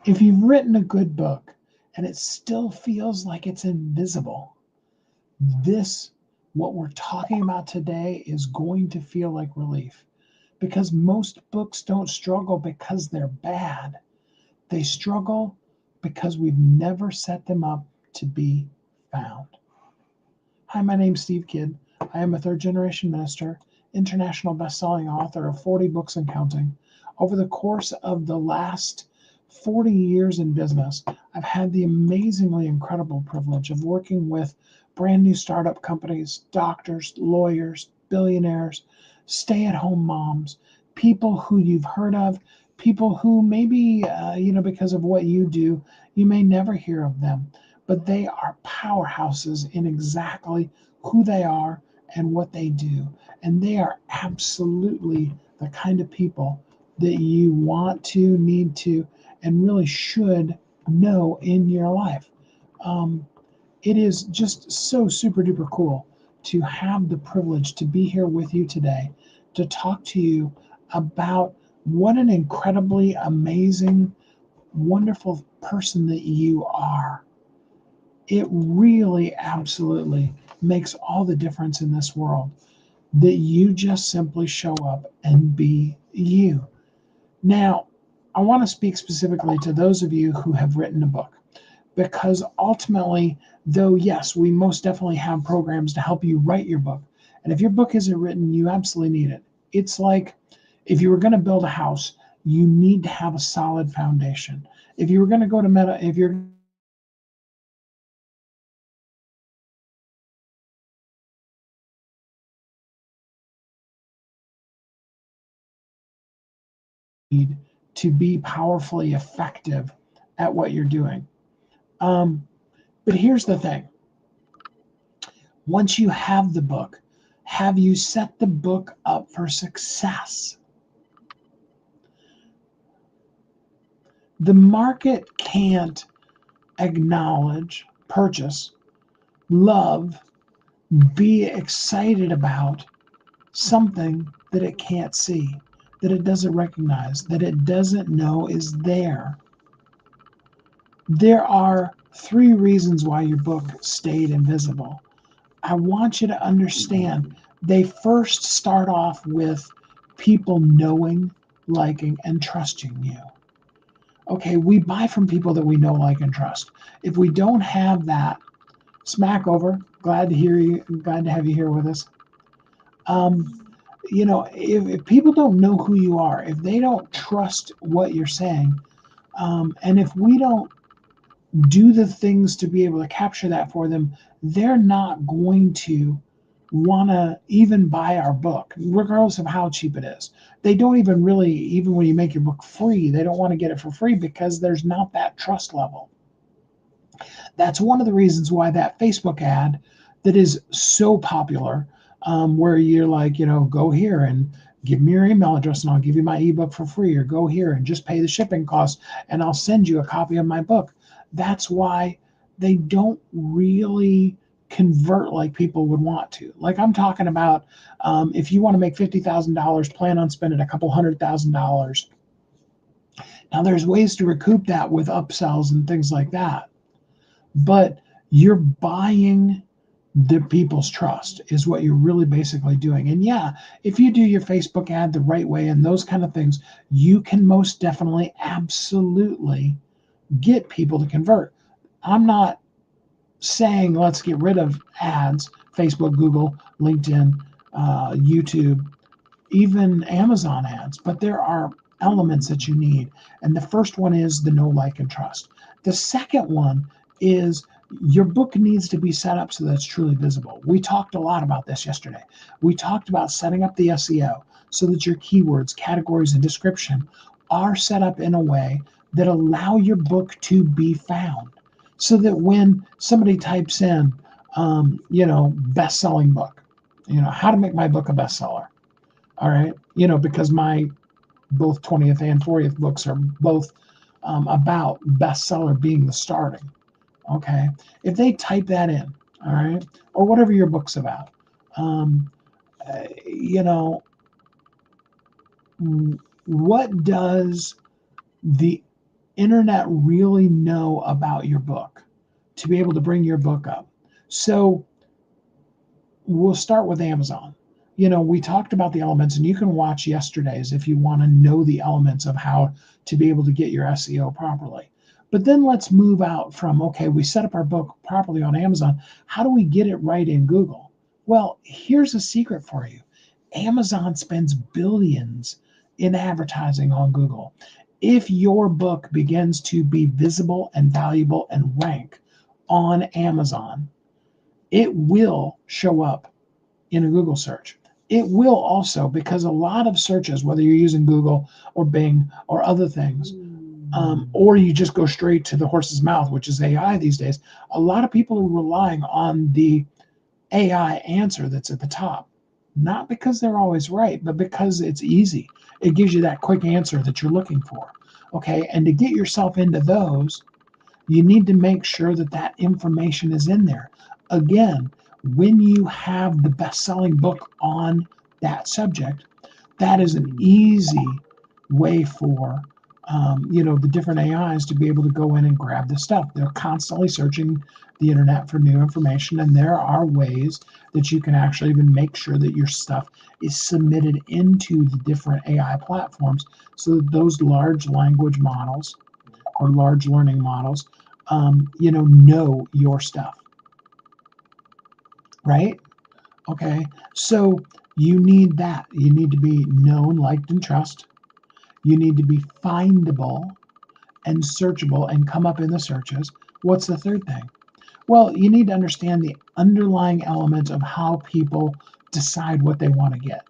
If you've written a good book and it still feels like it's invisible, this, what we're talking about today, is going to feel like relief, because most books don't struggle because they're bad. They struggle because we've never set them up to be found. Hi, my name's Steve Kidd. I am a third generation minister, international best-selling author of 40 books and counting. Over the course of the last 40 years in business, I've had the amazingly incredible privilege of working with brand new startup companies, doctors, lawyers, billionaires, stay-at-home moms, people who you've heard of, people who maybe, because of what you do, you may never hear of them, but they are powerhouses in exactly who they are and what they do. And they are absolutely the kind of people that you want to, need to, and really should know in your life. It is just so super duper cool to have the privilege to be here with you today to talk to you about what an incredibly amazing, wonderful person that you are. It really absolutely makes all the difference in this world that you just simply show up and be you. Now, I want to speak specifically to those of you who have written a book, because ultimately, though, yes, we most definitely have programs to help you write your book. And if your book isn't written, you absolutely need it. It's like if you were going to build a house, you need to have a solid foundation. If you were going to go to if you're need to be powerfully effective at what you're doing. But here's the thing. Once you have the book, have you set the book up for success? The market can't acknowledge, purchase, love, be excited about something that it can't see, that it doesn't recognize, that it doesn't know is there. There are 3 reasons why your book stayed invisible. I want you to understand, they first start off with people knowing, liking, and trusting you. Okay, we buy from people that we know, like, and trust. If we don't have that, smack over. Glad to hear you. Glad to have you here with us. If people don't know who you are, if they don't trust what you're saying, and if we don't do the things to be able to capture that for them, they're not going to want to even buy our book, regardless of how cheap it is. They don't even really, even when you make your book free, they don't want to get it for free because there's not that trust level. That's one of the reasons why that Facebook ad that is so popular, where you're like, go here and give me your email address and I'll give you my ebook for free, or go here and just pay the shipping cost and I'll send you a copy of my book. That's why they don't really convert like people would want to. Like I'm talking about, if you want to make $50,000, plan on spending a couple $100,000. Now there's ways to recoup that with upsells and things like that, but you're buying the people's trust is what you're really basically doing. And yeah, if you do your Facebook ad the right way and those kind of things, you can most definitely, absolutely get people to convert. I'm not saying let's get rid of ads, Facebook, Google, LinkedIn, YouTube, even Amazon ads, but there are elements that you need. And the first one is the know, like, and trust. The second one is your book needs to be set up so that it's truly visible. We talked a lot about this yesterday. We talked about setting up the SEO so that your keywords, categories, and description are set up in a way that allow your book to be found, so that when somebody types in, best-selling book, how to make my book a bestseller. All right. Because my both 20th and 40th books are both about bestseller being the starting. Okay. If they type that in, all right, or whatever your book's about, um, you know, what does the internet really know about your book to be able to bring your book up? So we'll start with Amazon. We talked about the elements, and you can watch yesterday's if you want to know the elements of how to be able to get your SEO properly. But then let's move out from, okay, we set up our book properly on Amazon. How do we get it right in Google? Well, here's a secret for you. Amazon spends billions in advertising on Google. If your book begins to be visible and valuable and rank on Amazon, it will show up in a Google search. It will also, because a lot of searches, whether you're using Google or Bing or other things, or you just go straight to the horse's mouth, which is AI these days, a lot of people are relying on the AI answer that's at the top. Not because they're always right, but because it's easy. It gives you that quick answer that you're looking for. Okay, and to get yourself into those, you need to make sure that that information is in there. Again, when you have the best-selling book on that subject, that is an easy way for the different AIs to be able to go in and grab this stuff. They're constantly searching the internet for new information, and there are ways that you can actually even make sure that your stuff is submitted into the different AI platforms so that those large language models or large learning models know your stuff. Right? Okay. So you need that. You need to be known, liked, and trusted. You need to be findable and searchable and come up in the searches. What's the third thing? Well, you need to understand the underlying element of how people decide what they want to get.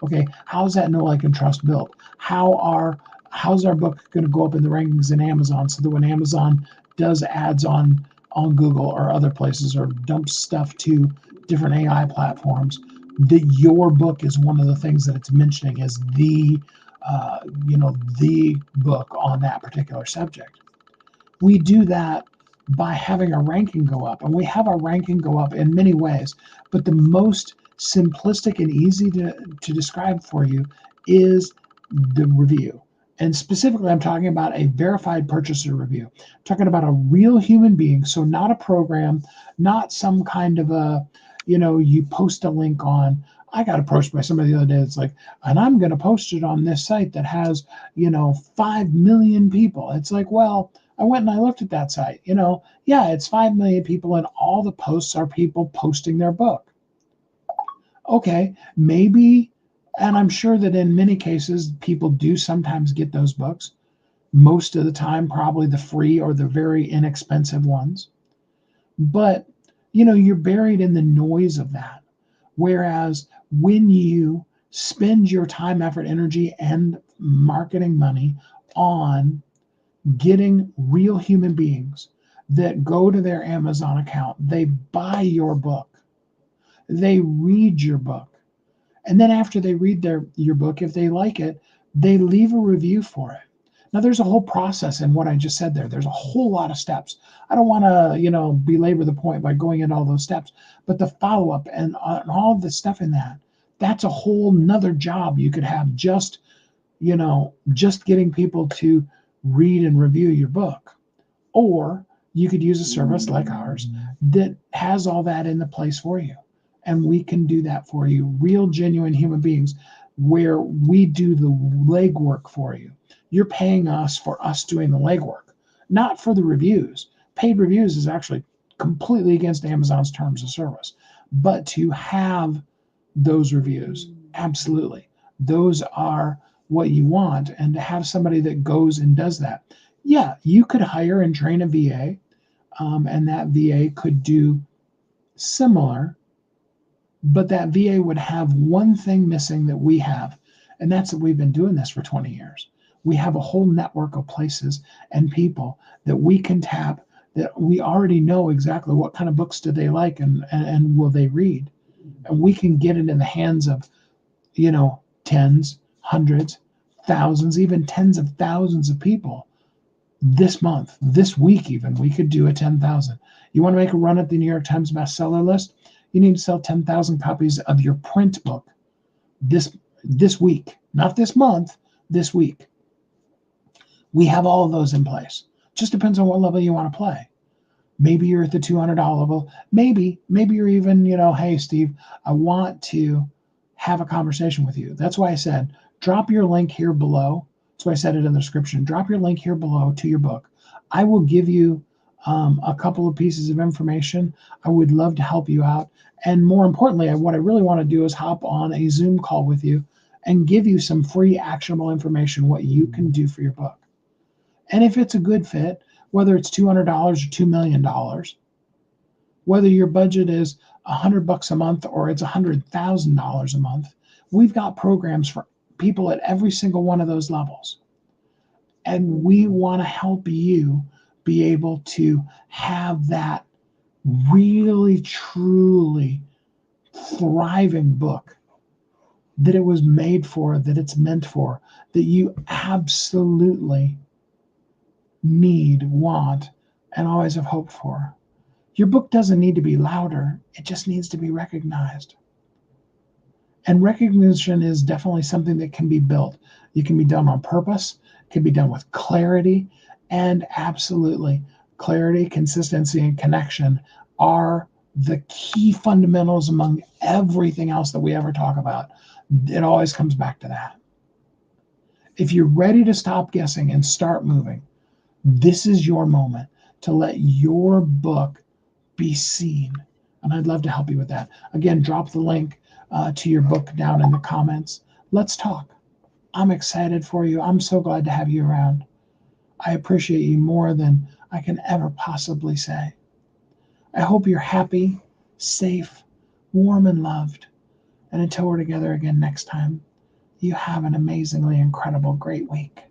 Okay, how's that know, like, and trust built? How's our book going to go up in the rankings in Amazon so that when Amazon does ads on Google or other places or dumps stuff to different AI platforms, that your book is one of the things that it's mentioning as the book on that particular subject. We do that by having our ranking go up, and we have our ranking go up in many ways, but the most simplistic and easy to describe for you is the review. And specifically, I'm talking about a verified purchaser review. I'm talking about a real human being, so not a program, not some kind of a, you post a link on. I got approached by somebody the other day that's like, and I'm going to post it on this site that has, 5 million people. It's like, well, I went and I looked at that site. Yeah, it's 5 million people, and all the posts are people posting their book. Okay, maybe, and I'm sure that in many cases, people do sometimes get those books. Most of the time, probably the free or the very inexpensive ones. But, you're buried in the noise of that. Whereas when you spend your time, effort, energy, and marketing money on getting real human beings that go to their Amazon account, they buy your book, they read your book, and then after they read your book, if they like it, they leave a review for it. Now, there's a whole process in what I just said there. There's a whole lot of steps. I don't want to, belabor the point by going into all those steps, but the follow-up and all the stuff in that's a whole nother job you could have just getting people to read and review your book. Or you could use a service like ours that has all that in the place for you. And we can do that for you, real, genuine human beings, where we do the legwork for you. You're paying us for us doing the legwork, not for the reviews. Paid reviews is actually completely against Amazon's terms of service. But to have those reviews, absolutely. Those are what you want. And to have somebody that goes and does that. Yeah, you could hire and train a VA, and that VA could do similar, but that VA would have one thing missing that we have, and that's that we've been doing this for 20 years. We have a whole network of places and people that we can tap, that we already know exactly what kind of books do they like and will they read. And we can get it in the hands of, tens, hundreds, thousands, even tens of thousands of people this month, this week even. We could do a 10,000. You want to make a run at the New York Times bestseller list? You need to sell 10,000 copies of your print book this week, not this month, this week. We have all of those in place. Just depends on what level you want to play. Maybe you're at the $200 level. Maybe you're even, hey, Steve, I want to have a conversation with you. That's why I said, drop your link here below. That's why I said it in the description. Drop your link here below to your book. I will give you a couple of pieces of information. I would love to help you out. And more importantly, what I really want to do is hop on a Zoom call with you and give you some free actionable information, what you can do for your book. And if it's a good fit, whether it's $200 or $2 million, whether your budget is $100 a month or it's $100,000 a month, we've got programs for people at every single one of those levels. And we want to help you be able to have that really, truly thriving book that it was made for, that it's meant for, that you absolutely need, want, and always have hoped for. Your book doesn't need to be louder. It just needs to be recognized. And recognition is definitely something that can be built. It can be done on purpose. It can be done with clarity. And absolutely, clarity, consistency, and connection are the key fundamentals among everything else that we ever talk about. It always comes back to that. If you're ready to stop guessing and start moving, this is your moment to let your book be seen. And I'd love to help you with that. Again, drop the link to your book down in the comments. Let's talk. I'm excited for you. I'm so glad to have you around. I appreciate you more than I can ever possibly say. I hope you're happy, safe, warm, and loved. And until we're together again next time, you have an amazingly incredible, great week.